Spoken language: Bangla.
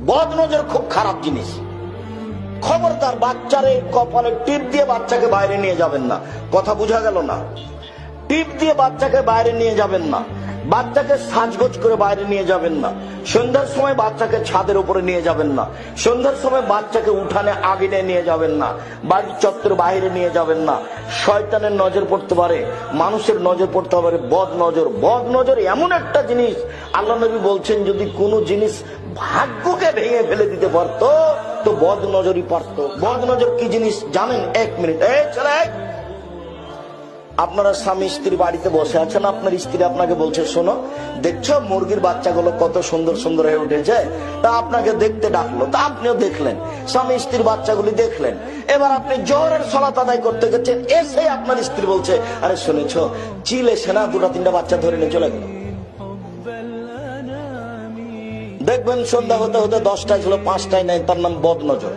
বদ নজর খুব খারাপ জিনিস। খবরদার বাচ্চারে কপালে টিপ দিয়ে বাচ্চাকে বাইরে নিয়ে যাবেন না। কথা বোঝা গেল না? টিপ দিয়ে বাচ্চাকে বাইরে নিয়ে যাবেন না, বাচ্চাকে সাজগোজ করে বাইরে নিয়ে যাবেন না, সন্ধ্যার সময় বাচ্চাকে ছাদের উপরে নিয়ে যাবেন না, সন্ধ্যার সময় বাচ্চাকে উঠানে আগুনে নিয়ে যাবেন না, বাড়ির চত্বর বাইরে নিয়ে যাবেন না। শয়তানের নজর পড়তে পারে, মানুষের নজর পড়তে পারে বদ নজর। বদ নজর এমন একটা জিনিস, আল্লাহ নবী বলছেন যদি কোনো জিনিস ভাগ্যকে ভেঙে ফেলে দিতে পারতো তো বদ নজরই পারতো। বদ নজর কি জিনিস জানেন? 1 মিনিট, চলে। আপনারা স্বামী স্ত্রী বাড়িতে বসে আছেন, আপনার স্ত্রী আপনাকে বলছে শোনো, দেখছো মুরগির বাচ্চাগুলো কত সুন্দর সুন্দর হয়ে উঠেছে, তা আপনাকে দেখতে ডাকলো, তা আপনিও দেখলেন, স্বামী স্ত্রীর বাচ্চাগুলি দেখলেন। এবার আপনি জোহরের সালাত আদায় করতে গেছেন, এসে আপনার স্ত্রী বলছে আরে শুনেছো চিল এসে না 2-3টা বাচ্চা ধরে নিয়ে চলে গেল। দেখবেন সন্ধ্যা হতে হতে 10টায় ছিল 5টায় নাই, তার নাম বদ নজর।